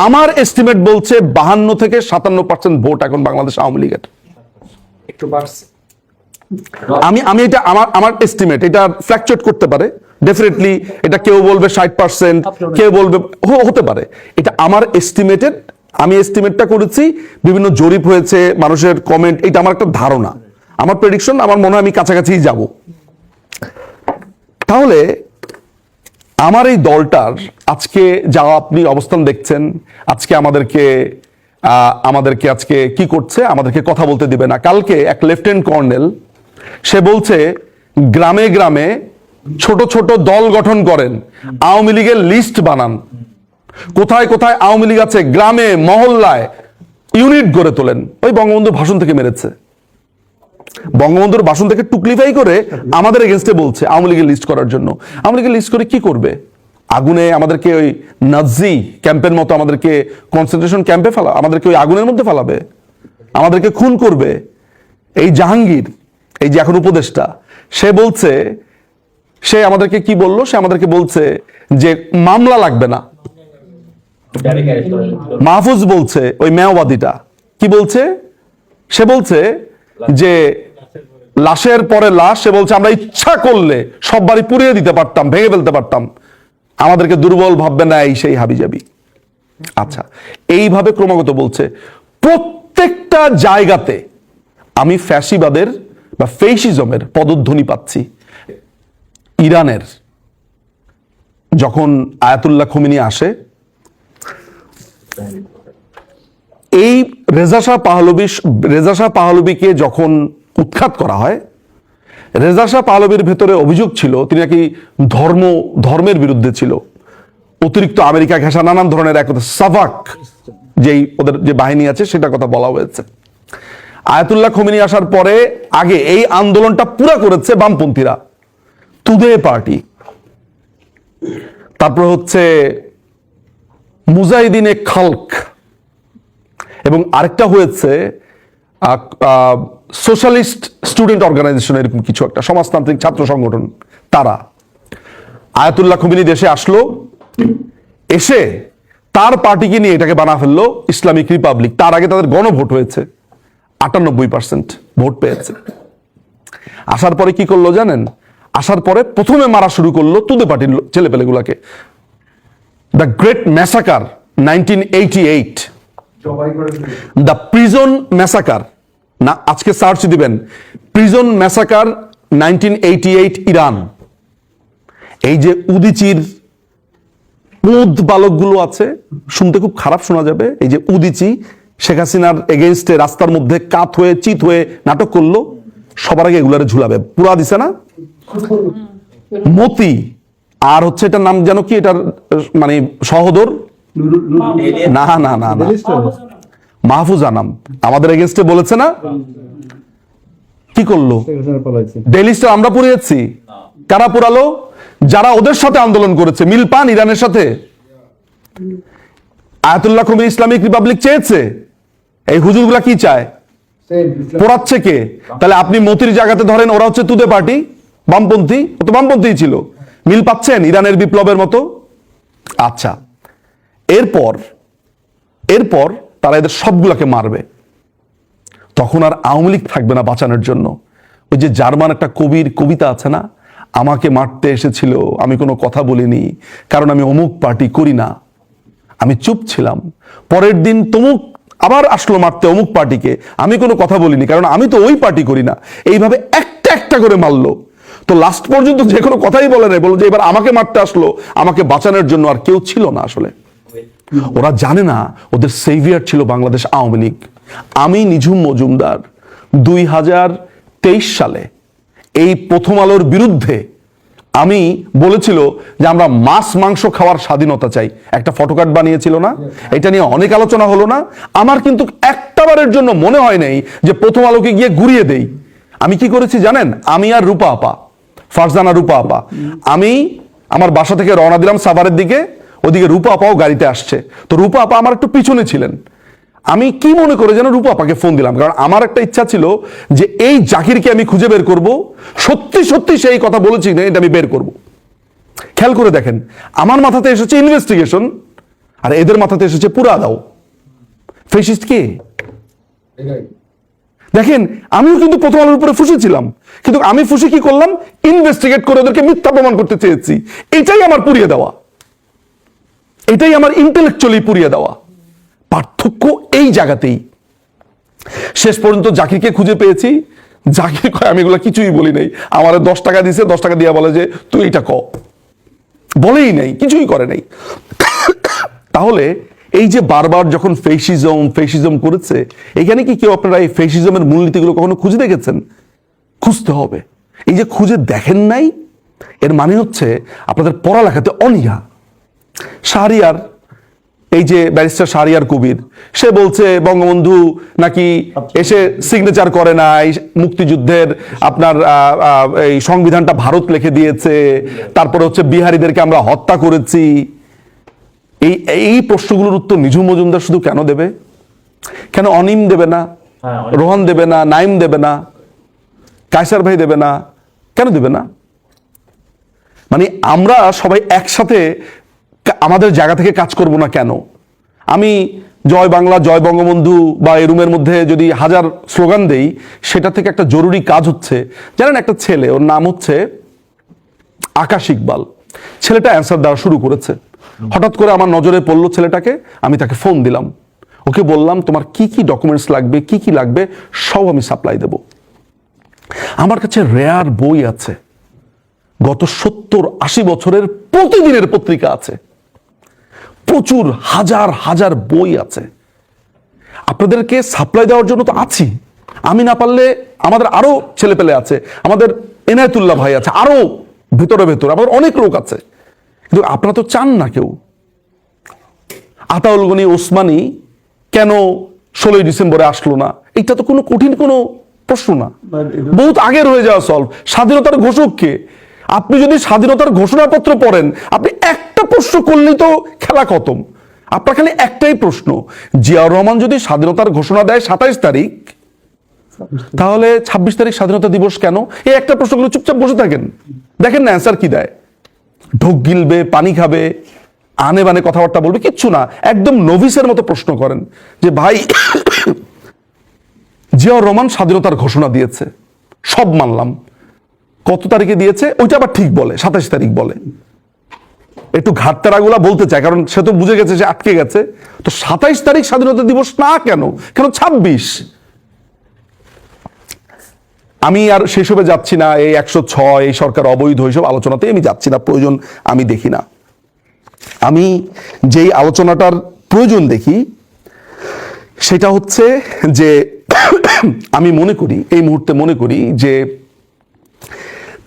আমার এস্টিমেট বলছে 52 থেকে 57% ভোট এখন বাংলাদেশ আওয়ামী লীগের। একটু বাড়ছে। আমি এটা আমার এস্টিমেট, এটা ফ্ল্যাকচুয়েট করতে পারে ডেফিনেটলি। এটা কেউ বলবে 60%, কেউ বলবে হতে পারে। এটা আমার এস্টিমেটেড, আমি এস্টিমেটটা করেছি, বিভিন্ন জরিপ হয়েছে, মানুষের কমেন্ট, এটা আমার একটা ধারণা, আমার প্রেডিকশন। আমার মনে হয় আমি কাছাকাছি যাব। তাহলে আমার এই দলটার আজকে যা আপনি অবস্থান দেখছেন, আজকে আমাদেরকে আজকে কি করছে? আমাদেরকে কথা বলতে দিবে না। কালকে এক লেফটেন্যান্ট কর্নেল সে বলছে গ্রামে গ্রামে ছোট ছোট দল গঠন করেন, আওয়ামী লীগের লিস্ট বানান, কোথায় কোথায় আওয়ামী লীগ আছে গ্রামে মহল্লায় ইউনিট গড়ে তোলেন। ওই বঙ্গবন্ধু ভাষণ থেকে মেরেছে। বঙ্গবন্ধুর ভাষণ থেকে টুকলিফাই করে আমাদের এগেনস্টে বলছে আওয়ামী লীগের লিস্ট করার জন্য। আওয়ামী লীগের লিস্ট করে কি করবে? আগুনে আমাদেরকে ওই নাজি ক্যাম্পের মতো আমাদেরকে কনসেন্ট্রেশন ক্যাম্পে আমাদেরকে ওই আগুনের মধ্যে ফেলাবে, আমাদেরকে খুন করবে। এই জাহাঙ্গীর, এই যে এখন উপদেষ্টা, সে বলছে, সে আমাদেরকে কি বললো? সে আমাদেরকে বলছে যে মামলা লাগবে না। মাহফুজ বলছে, ওই মেয়াবাদীটা কি বলছে? সে বলছে যে লাশের পরে লাশ, সে বলছে আমরা ইচ্ছা করলে সব বাড়ি পুড়িয়ে দিতে পারতাম, ভেঙে ফেলতে পারতাম, আমাদেরকে দুর্বল ভাববে না, এই সেই হাবিজাবি। আচ্ছা, এইভাবে ক্রমাগত বলছে। প্রত্যেকটা জায়গাতে আমি ফ্যাসিবাদের বা ফেসিজমের পদধ্বনি পাচ্ছি। ইরানের যখন আয়াতুল্লাহ খোমেনি আসে, এই রেজা শাহ পাহলভীকে যখন উৎখাত করা হয়, রেজা শাহ পাহলভীর ভেতরে অভিযোগ ছিল তিনি নাকি ধর্মের বিরুদ্ধে ছিল, অতিরিক্ত আমেরিকা ঘেঁষা নানান ধরনের এক সাভাক যেই ওদের যে বাহিনী আছে সেটা কথা বলা হয়েছে। আয়াতুল্লাহ খোমেনি আসার পরে আগে এই আন্দোলনটা পুরা করেছে বামপন্থীরা, তুদে পার্টি, তারপর হচ্ছে মুজাহিদিনে খালক, এবং আরেকটা হয়েছে সোশ্যালিস্ট স্টুডেন্ট অর্গানাইজেশন, এরকম কিছু একটা সমাজতান্ত্রিক ছাত্র সংগঠন। তারা আয়াতুল্লাহ খোমেনি দেশে আসলো, এসে তার পার্টিকে নিয়ে এটাকে বানা ফেললো ইসলামিক রিপাবলিক। তার আগে তাদের গণভোট হয়েছে, 98% ভোট পেয়েছে। আসার পরে কি করলো জানেন? আসার পরে প্রথমে মারা শুরু করলো তুদে পার্টির ছেলেপেলেগুলাকে। The great massacre 1988, the prison massacre, না আজকে সার্চ দিবেন প্রিজন ম্যাসাকার 1988 ইরান। এই যে উদিচির পুঁদ বালকগুলো আছে, শুনতে খুব খারাপ শোনা যাবে, এই যে উদিচি শেখ হাসিনার এগেইনস্টে রাস্তার মধ্যে কাত হয়ে চিত হয়ে নাটক করলো, সবার আগে এগুলারে ঝুলাবে। পুরা দিছে না মতি, আর হচ্ছে এটার নাম যেন কি, এটার মানে সহোদর, না না না না মাহফুজ আনাম আমাদের এগেইনস্টে বলেছে না, কি করলো? ডেইলি স্টার আমরা পুড়িয়েছি। কারা পুরালো? যারা ওদের সাথে আন্দোলন করেছে। মিল পান ইরানের সাথে? আয়াতুল্লাহ খোমেনি ইসলামিক রিপাবলিক চেয়েছে, এই হুজুরগুলা কি চায়? পোড়াচ্ছে কে? তাহলে আপনি মতির জায়গাতে ধরেন, ওরা হচ্ছে তুদে পার্টি, বামপন্থী, ও তো বামপন্থী ছিল। মিল পাচ্ছেন ইরানের বিপ্লবের মতো? আচ্ছা, এরপর তারা এদের সবগুলাকে মারবে, তখন আর আওয়ামী লীগ থাকবে না বাঁচানোর জন্য। ওই যে জার্মান একটা কবির কবিতা আছে না, আমাকে মারতে এসেছিল, আমি কোনো কথা বলিনি, কারণ আমি অমুক পার্টি করি না, আমি চুপ ছিলাম। পরের দিন তমুক আবার আসলো মারতে অমুক পার্টিকে, আমি কোনো কথা বলিনি, কারণ আমি তো ওই পার্টি করি না। এইভাবে একটা একটা করে মারলো, তো লাস্ট পর্যন্ত যে কোনো কথাই বলে নাই, বললো যে এবার আমাকে মারতে আসলো, আমাকে বাঁচানোর জন্য আর কেউ ছিল না আসলে। ওরা জানে না ওদের সেভিয়ার ছিল বাংলাদেশ আওয়ামী লীগ। আমি নিঝুম মজুমদার 2023 সালে এই প্রথম আলোর বিরুদ্ধে আমি বলেছিল যে আমরা মাছ মাংস খাওয়ার স্বাধীনতা চাই, একটা ফটোকার্ড বানিয়েছিল না? এটা নিয়ে অনেক আলোচনা হলো না? আমার কিন্তু একটাবারের জন্য মনে হয় নাই যে প্রথম আলোকে গিয়ে ঘুরিয়ে দেই। আমি কি করেছি জানেন? আমি আর রূপা আপা, ফারজানা রূপা আপা, আমি আমার বাসা থেকে রওনা দিলাম সাভারের দিকে, ওদিকে রূপা আপাও গাড়িতে আসছে। তো রূপা আপা আমার একটু পিছনে ছিলেন। আমি কি মনে করে যেন রূপা আপাকে ফোন দিলাম, কারণ আমার একটা ইচ্ছা ছিল যে এই জাকিরকে আমি খুঁজে বের করব, সত্যি সত্যি সেই কথা বলেছি না এটা আমি বের করব। খেয়াল করে দেখেন, আমার মাথাতে এসেছে ইনভেস্টিগেশন, আর এদের মাথাতে এসেছে পুরা দাও। ফেসিস্ট কে? দেখেন, আমিও কিন্তু প্রথম আলোর উপরে ফুসেছিলাম, কিন্তু আমি ফুসে কি করলাম? ইনভেস্টিগেট করে ওদেরকে মিথ্যা প্রমাণ করতে চেয়েছি। এটাই আমার পুড়িয়ে দেওয়া, এটাই আমার ইন্টেলেকচুয়ালি পুড়িয়ে দেওয়া। পার্থক্য এই জায়গাতেই। শেষ পর্যন্ত জাকিরকে খুঁজে পেয়েছি। জাকির কয় আমি এগুলো কিছুই বলি নাই, আমার 10 টাকা দিছে, 10 টাকা দিয়ে বলে যে তুই এটা ক, বলেই নাই, কিছুই করে নাই। তাহলে এই যে বারবার যখন ফেসিজম করেছে, এখানে কি কেউ আপনারা এই ফেসিজমের মূলনীতিগুলো কখনো খুঁজে দেখেছেন? খুঁজতে হবে। এই যে খুঁজে দেখেন নাই, এর মানে হচ্ছে আপনাদের পড়ালেখাতে অনীহা। শাহরিয়ার এই যে ব্যারিস্টার শাহরিয়ার কবির, সে বলছে বঙ্গবন্ধু নাকি এসে সিগনেচার করে নাই, মুক্তিযুদ্ধের আপনার এই সংবিধানটা ভারত লিখে দিয়েছে, তারপরে হচ্ছে বিহারীদেরকে আমরা হত্যা করেছি। এই এই প্রশ্নগুলোর উত্তর নিঝুম মজুমদার শুধু কেন দেবে? কেন অনিম দেবে না, রোহান দেবে না, নাইম দেবে না, কায়সার ভাই দেবে না? কেন দেবে না? মানে আমরা সবাই একসাথে আমাদের জায়গা থেকে কাজ করব না কেন? আমি জয় বাংলা, জয় বঙ্গবন্ধু বা এই রুমের মধ্যে যদি 1000 স্লোগান দেই, সেটা থেকে একটা জরুরি কাজ হচ্ছে, জানেন, একটা ছেলে, ওর নাম হচ্ছে আকাশ ইকবাল, ছেলেটা অ্যান্সার দেওয়া শুরু করেছে। হঠাৎ করে আমার নজরে পড়লো ছেলেটাকে, আমি তাকে ফোন দিলাম, ওকে বললাম তোমার কি কি ডকুমেন্টস লাগবে, কি কি লাগবে সব আমি সাপ্লাই দেব। আমার কাছে রেয়ার বই আছে, গত 70-80 বছরের প্রতিদিনের পত্রিকা আছে, প্রচুর হাজার হাজার বই আছে। আপনাদেরকে সাপ্লাই দেওয়ার জন্য তো আছি। আমি না পারলে আমাদের আরো ছেলে পেলে আছে, আমাদের এনায়েতুল্লাহ ভাই আছে, আরো ভেতরে ভেতরে আমাদের অনেক লোক আছে, কিন্তু আপনারা তো চান না কেউ। আতাউল গনি ওসমানী কেন 16ই ডিসেম্বরে আসলো না? এটা তো কোনো কঠিন কোনো প্রশ্ন না, বহুত আগের হয়ে যাওয়া সলভ। স্বাধীনতার ঘোষক কে? আপনি যদি স্বাধীনতার ঘোষণাপত্র পড়েন, আপনি একটা প্রশ্ন করলেই তো খেলা খতম। আপনার খালি একটাই প্রশ্ন, জিয়াউর রহমান যদি স্বাধীনতার ঘোষণা দেয় 27 তারিখ, তাহলে 26 তারিখ স্বাধীনতা দিবস কেন? এই একটা প্রশ্নগুলো চুপচাপ বসে থাকেন, দেখেন না অ্যান্সার কি দেয়। ঢোক গিলবে, পানি খাবে, আনে বানে কথাবার্তা বলবে, কিচ্ছু না, একদম নভিসের মতো প্রশ্ন করেন যে ভাই জিয়াউর রহমান স্বাধীনতার ঘোষণা দিয়েছে, সব মানলাম, কত তারিখে দিয়েছে ওইটা আবার ঠিক বলে, 27 তারিখ বলে। একটু ঘাটতারাগুলা বলতে চায়, কারণ সে তো বুঝে গেছে সে আটকে গেছে। তো 27 তারিখ স্বাধীনতা দিবস না কেন, কেন 26? আমি আর সেসবে যাচ্ছি না, এই 106 এই সরকার অবৈধ এইসব আলোচনাতে আমি যাচ্ছি না, প্রয়োজন আমি দেখি না। আমি যেই আলোচনাটার প্রয়োজন দেখি সেটা হচ্ছে যে আমি মনে করি, এই মুহূর্তে মনে করি যে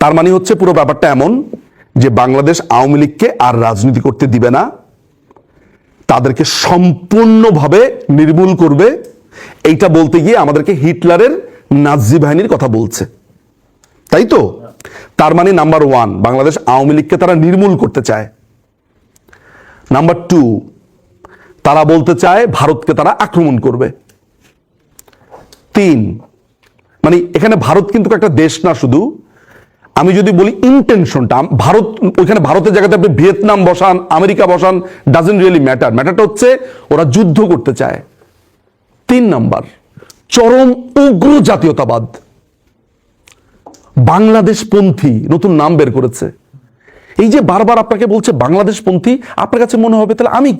তার মানে হচ্ছে পুরো ব্যাপারটা এমন যে বাংলাদেশ আওয়ামী লীগকে আর রাজনীতি করতে দিবে না, তাদেরকে সম্পূর্ণভাবে নির্মূল করবে। এইটা বলতে গিয়ে আমাদেরকে হিটলারের নাজি বাহিনীর কথা বলছে, তাই তো? তার মানে নাম্বার 1, বাংলাদেশ আওয়ামী লীগকে তারা নির্মূল করতে চায়। নাম্বার 2, তারা বলতে চায় ভারতকে তারা আক্রমণ করবে। 3, মানে এখানে ভারত কিন্তু একটা দেশ না শুধু, আমি যদি বলি ইন্টেনশনটা, ভারত ওইখানে ভারতের জায়গাতে আপনি ভিয়েতনাম বসান, আমেরিকা বসান, ডাজন্ট রিয়েলি ম্যাটার। ম্যাটারটা হচ্ছে ওরা যুদ্ধ করতে চায়। 3 নাম্বার, চরম উগ্র জাতীয়তাবাদ, বাংলাদেশপন্থী, নতুন নাম বের করেছে। এই যে বারবার আপনাকে বলছে বাংলাদেশপন্থী, আপনার কাছে মনে হবে তাহলে আমি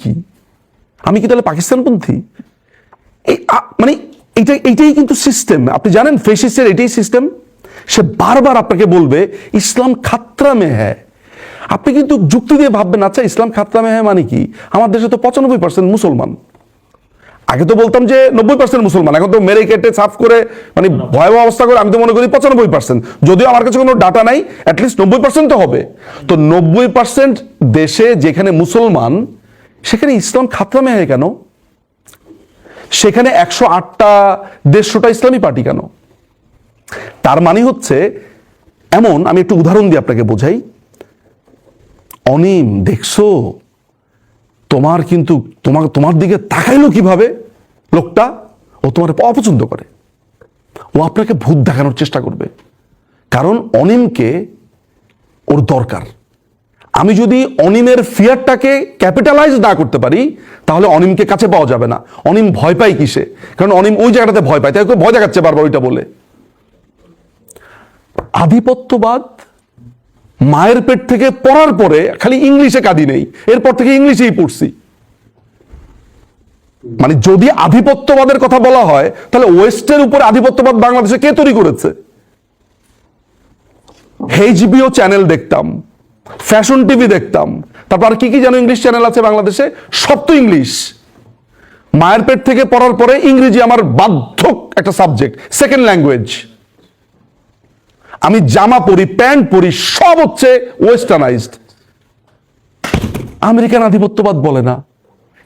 কি তাহলে পাকিস্তানপন্থী? মানে এইটাই কিন্তু সিস্টেম। আপনি জানেন ফেসিস্টের এটাই সিস্টেম। সে বারবার আপনাকে বলবে ইসলাম খাতরা মে হ্যায়। আপনি কিন্তু যুক্তি দিয়ে ভাববেন, আচ্ছা ইসলাম খাতরা মে হ্যায় মানে কি? আমার দেশে তো 95% মুসলমান। আগে তো বলতাম যে 90% মুসলমান, এখন তো মেরে কেটে সাফ করে মানে ভয়াবহ অবস্থা করে আমি তো মনে করি 95%। যদিও আমার কাছে কোনো ডাটা নাই, অ্যাটলিস্ট 90% তো হবে। তো 90% দেশে যেখানে মুসলমান, সেখানে ইসলাম খাতরা মে হ্যায় কেন? সেখানে 108টা 150টা ইসলামী পার্টি কেন? তার মানে হচ্ছে এমন, আমি একটু উদাহরণ দিয়ে আপনাকে বোঝাই। অনিম দেখছো, তোমার কিন্তু তোমার দিকে তাকাইলো কিভাবে লোকটা? ও তোমার অপছন্দ করে, ও আপনাকে ভূত দেখানোর চেষ্টা করবে, কারণ অনিমকে ওর দরকার। আমি যদি অনিমের ফিয়ারটাকে ক্যাপিটালাইজ না করতে পারি, তাহলে অনিমকে কাছে পাওয়া যাবে না। অনিম ভয় পায় কিসে? কারণ অনিম ওই জায়গাটাতে ভয় পায়, তাই ওকে ভয় দেখাচ্ছে বারবার ওইটা বলে। আধিপত্যবাদ, মায়ের পেট থেকে পড়ার পরে খালি ইংলিশে কাঁদি নেই, এরপর থেকে ইংলিশেই পড়ছি। মানে যদি আধিপত্যবাদের কথা বলা হয়, তাহলে ওয়েস্টের উপরে আধিপত্যবাদ বাংলাদেশে কে তৈরি করেছে? এইচবিও চ্যানেল দেখতাম, ফ্যাশন টিভি দেখতাম, তারপর আর কি কি যেন ইংলিশ চ্যানেল আছে বাংলাদেশে, সব তো ইংলিশ। মায়ের পেট থেকে পড়ার পরে ইংরেজি আমার বাধ্য একটা সাবজেক্ট, সেকেন্ড ল্যাঙ্গুয়েজ। আমি জামা পরি, প্যান্ট পরি, সব হচ্ছে ওয়েস্টার্নাইজড। আমেরিকান আধিপত্যবাদ বলে না,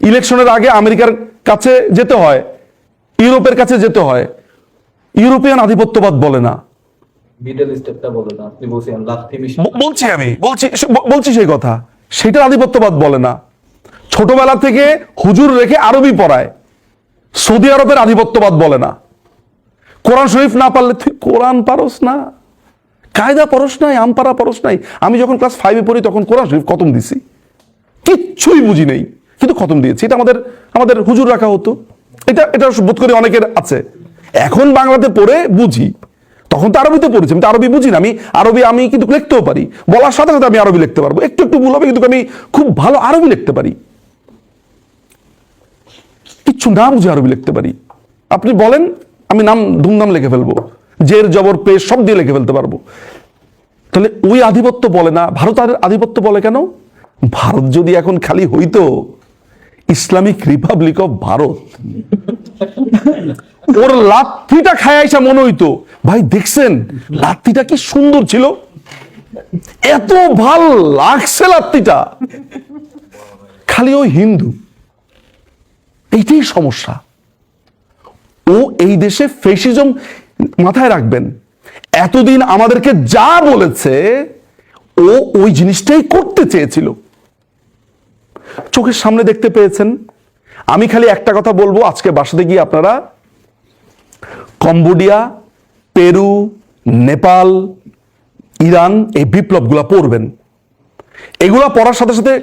ইলেকশনের আগে আমেরিকার কাছে যেতে হয়, ইউরোপের কাছে যেতে হয়। ইউরোপিয়ান আধিপত্যবাদ বলে না। মিডল স্টেপটা বলে না, আপনি বলছেন লাথি মিশন। বলছি সেই কথা, সেটা আধিপত্যবাদ বলে না। ছোটবেলা থেকে হুজুর রেখে আরবি পড়ায়, সৌদি আরবের আধিপত্যবাদ বলে না। কোরআন শরীফ না পারলে তুই কোরআন পারস না, কায়দা পরস নাই, আমপারা পরস নাই। আমি যখন ক্লাস 5-এ পড়ি তখন কোরআন শরীফ খতম দিছি, কিচ্ছুই বুঝি নেই, কিন্তু খতম দিয়েছি। এটা আমাদের হুজুর রাখা হতো। এটা বোধ করি অনেকের আছে। এখন বাংলাতে পড়ে বুঝি, তখন তো আরবিতে পড়েছি, আমি তো আরবি বুঝি না। আমি কিন্তু লিখতেও পারি, বলার সাথে সাথে আমি আরবি লিখতে পারবো, একটু ভুল হবে, কিন্তু আমি খুব ভালো আরবি লিখতে পারি, কিচ্ছু না বুঝে আরবি লিখতে পারি। আপনি বলেন, আমি নাম ধুমধাম লিখে ফেলবো, জের জবর পেশ সব দিয়ে লিখে ফেলতে পারবো। তাহলে ওই আধিপত্য বলে না। ভারত আধিপত্য বলে কেন? ভারত যদি এখন খালি হইতো ইসলামিক রিপাবলিক অফ ভারত, ওর লাথিটা খায় আইসা মনে হইতো, ভাই দেখছেন লাথিটা কি সুন্দর ছিল, এত ভাল লাগছে লাথিটা। খালি ওই হিন্দু, এইটাই সমস্যা। ও এই দেশে ফেসিজম, মাথায় রাখবেন, এতদিন আমাদেরকে যা বলেছে ও ওই জিনিসটাই করতে চেয়েছিল, চোখের সামনে দেখতে পেয়েছেন। আমি খালি একটা কথা বলবো, আজকে বাসাতে গিয়ে আপনারা কম্বোডিয়া, পেরু, নেপাল, ইরান এই বিপ্লবগুলা পড়বেন। এগুলা পড়ার সাথে সাথে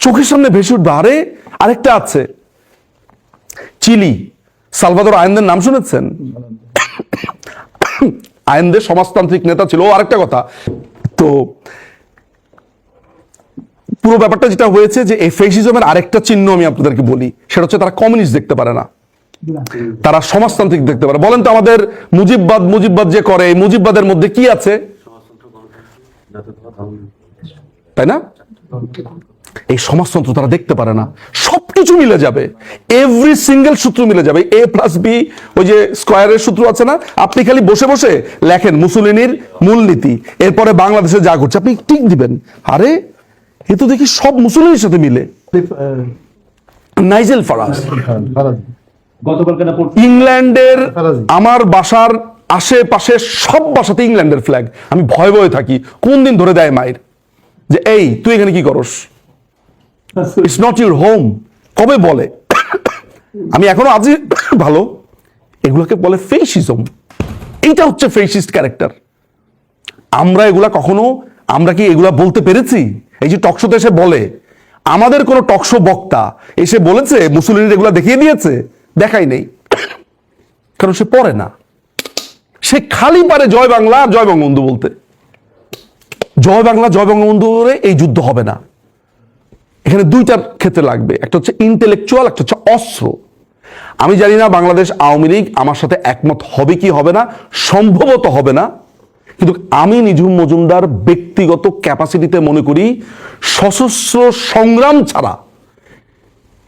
চোখের সামনে ভেসে উঠবে, আরে আরেকটা আছে, চিলি, সালভাদর আয়েন্দের নাম শুনেছেন? আয়েন্দে সমাজতান্ত্রিক নেতা ছিল। ও আরেকটা কথা, তো পুরো ব্যাপারটা যেটা হয়েছে যে এই ফেসিজমের আরেকটা চিহ্ন আমি আপনাদেরকে বলি, সেটা হচ্ছে তারা কমিউনিস্ট দেখতে পারে না, তারা সমাজতান্ত্রিক দেখতে পারে। বলেন তো আমাদের মুজিববাদ যে করে, এই মুজিববাদের মধ্যে কি আছে, তাই না? এই সমাজতন্ত্র তারা দেখতে পারে না। সবকিছু মিলে যাবে, এভরি সিঙ্গেল সূত্র মিলে যাবে, A+B, ওই যে স্কয়ারের সূত্র আছে না, আপনি খালি বসে বসে লেখেন মুসলিনীর মূলনীতি, এরপরে বাংলাদেশে যা ঘটছে আপনি ঠিক দিবেন, আরে এ তো দেখি সব মুসলিনের সাথে মিলে। নাইজেল ফারাজ ইংল্যান্ডের, আমার বাসার আশেপাশে সব বাসাতে ইংল্যান্ডের ফ্ল্যাগ। আমি ভয়ে ভয়ে থাকি কোন দিন ধরে দেয় মায়ের, যে এই তুই এখানে কি করস, ইটস নট ইউর হোম, কবে বলে। আমি এখনো আজই ভালো, এগুলোকে বলে ফেসিজম। এইটা হচ্ছে ফেসিস্ট ক্যারেক্টার। আমরা কি এগুলা বলতে পেরেছি? এই যে টকশোতে এসে বলে, আমাদের কোন টকশো বক্তা এসে বলেছে মুসলিম এগুলা দেখিয়ে দিয়েছে? দেখাই নেই, কারণ সে পড়ে না। সে খালি পারে জয় বাংলা আর জয় বঙ্গবন্ধু বলতে। জয় বাংলা জয় বঙ্গবন্ধু এই যুদ্ধ হবে না। এখানে দুইটার ক্ষেত্রে লাগবে, একটা হচ্ছে ইন্টেলেকচুয়াল, একটা হচ্ছে অস্ত্র। আমি জানি না বাংলাদেশ আওয়ামী লীগ আমার সাথে একমত হবে কি হবে না, সম্ভবত হবে না, কিন্তু আমি নিঝুম মজুমদার ব্যক্তিগত ক্যাপাসিটিতে মনে করি সশস্ত্র সংগ্রাম ছাড়া,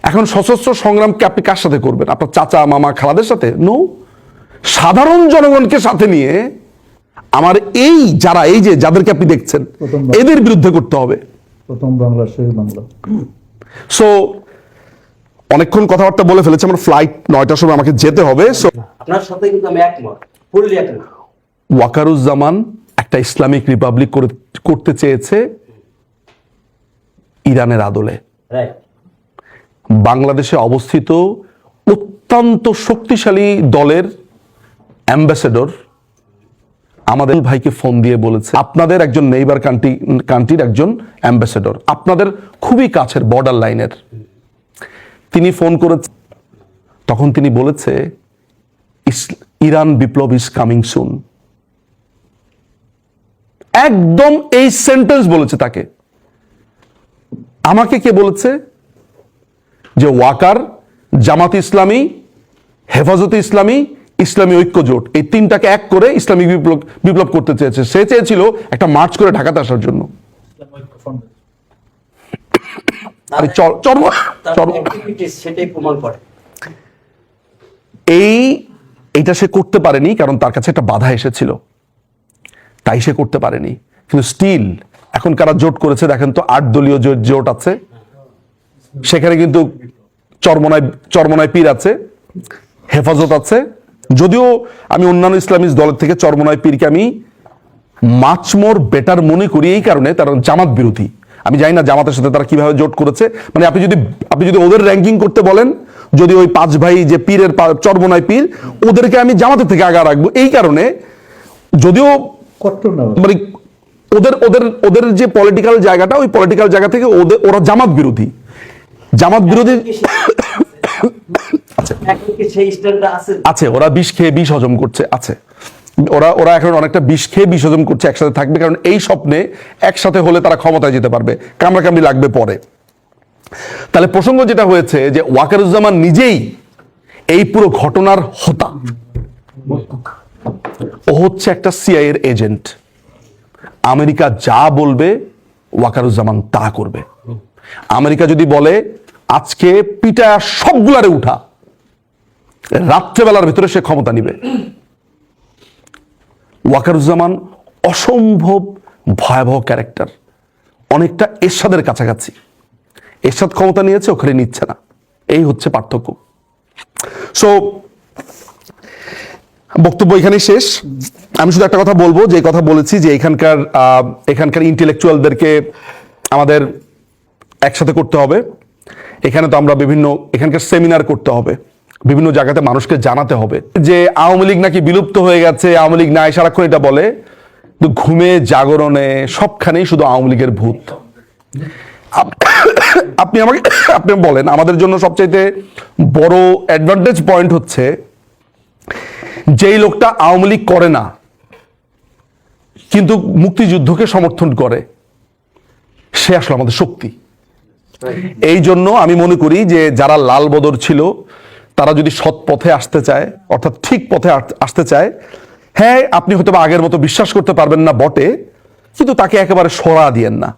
এখন সশস্ত্র সংগ্রামকে আপনি কার সাথে করবেন? আপনার চাচা মামা খালাদের সাথে? নো, সাধারণ জনগণকে সাথে নিয়ে আমার এই যে যাদেরকে আপনি দেখছেন এদের বিরুদ্ধে করতে হবে। প্রথম বাংলা, শেষ বাংলা। সো অনেকক্ষণ কথাবার্তা বলে ফেলেছে, আমার ফ্লাইট 9টার সময় আমাকে যেতে হবে। সো আপনার সাথে কিন্তু আমি একমত, ফুললি একমত। ওয়াকারুজ্জামান একটা ইসলামিক রিপাবলিক করতে চেয়েছে ইরানের আদলে। বাংলাদেশে অবস্থিত অত্যন্ত শক্তিশালী দলের অ্যাম্বাসেডর আমাদের ভাইকে ফোন দিয়ে বলেছে, আপনাদের একজন নেইবার কান্ট্রির একজন অ্যাম্বাসেডর, আপনাদের খুবই কাছের বর্ডার লাইনের, তিনি ফোন করেছে। তখন তিনি বলেছে Iran Biplab is coming soon. একদম এই সেন্টেন্স বলেছে তাকে। আমাকে কে বলেছে? যে ওয়াকার, জামাত ইসলামী, হেফাজতে ইসলামী, ইসলামী ঐক্য জোট, এই তিনটাকে এক করে ইসলামিক বিপ্লব করতে চেয়েছে। সে চেয়েছিল একটা মার্চ করে ঢাকাতে আসার জন্য। এইটা সে করতে পারেনি, কারণ তার কাছে একটা বাধা এসেছিল, তাই সে করতে পারেনি। কিন্তু স্টিল এখন কারা জোট করেছে দেখেন তো, 8 দলীয় জোট আছে, সেখানে কিন্তু চরমনায় পীর আছে, হেফাজত আছে। যদিও আমি অন্যান্য ইসলামিক দলের থেকে চরমনায় পীরকে আমি মাচ মোর বেটার মনে করি, এই কারণে তারা জামাত বিরোধী। আমি জানি না জামাতের সাথে তারা কিভাবে জোট করেছে। মানে আপনি যদি ওদের র্যাঙ্কিং করতে বলেন, যদি ওই 5 ভাই যে পীরের চরমনায় পীর, ওদেরকে আমি জামাতের থেকে আগে রাখবো। এই কারণে যদিও কট্টর না মানে ওদের যে পলিটিক্যাল জায়গাটা, ওই পলিটিক্যাল জায়গা থেকে ওরা জামাত বিরোধী। আছে, ওরা বিষ খেয়ে বিষ হজম করছে, আছে ওরা এখন অনেকটা বিষ খেয়ে বিষ হজম করছে, একসাথে থাকবে। কারণ এই স্বপ্নে একসাথে হলে তারা ক্ষমতায় যেতে পারবে, কামড়াকামড়ি লাগবে পরে। তাহলে প্রসঙ্গ যেটা হয়েছে যে ওয়াকারুজ্জামান নিজেই এই পুরো ঘটনার হোতা, ও হচ্ছে একটা সিআইএর এজেন্ট। আমেরিকা যা বলবে ওয়াকারুজ্জামান তা করবে। আমেরিকা যদি বলে আজকে পিটায়া সবগুলারে উঠা, রাত্রেবেলার ভিতরে সে ক্ষমতা নিবে। ওয়াকারুজ্জামান অসম্ভব ভয়াবহ ক্যারেক্টার, অনেকটা এরশাদের কাছাকাছি। এরশাদ ক্ষমতা নিয়েছে, ওখানে নিচ্ছে না, এই হচ্ছে পার্থক্য। সো বক্তব্য এখানেই শেষ। আমি শুধু একটা কথা বলবো, যে কথা বলেছি যে এখানকার ইন্টেলেকচুয়ালদেরকে আমাদের একসাথে করতে হবে। এখানে তো আমরা এখানকার সেমিনার করতে হবে, বিভিন্ন জায়গাতে মানুষকে জানাতে হবে যে আওয়ামী লীগ নাকি বিলুপ্ত হয়ে গেছে, আওয়ামী লীগ নাই, সারাক্ষণ এটা বলে। ঘুমে জাগরণে সবখানেই শুধু আওয়ামী লীগের ভূত। আপনি বলেন, আমাদের জন্য সবচাইতে বড় অ্যাডভান্টেজ পয়েন্ট হচ্ছে যেই লোকটা আওয়ামী লীগ করে না কিন্তু মুক্তিযুদ্ধকে সমর্থন করে, সে আসলে আমাদের শক্তি। এই জন্য আমি মনে করি যে যারা লাল বদর ছিল, তারা যদি সৎ পথে আসতে চায়, অর্থাৎ ঠিক পথে আসতে চায়, হ্যাঁ আপনি হয়তো আগের মতো বিশ্বাস করতে পারবেন না বটে, কিন্তু তাকে একেবারে সরা দিয়েন না।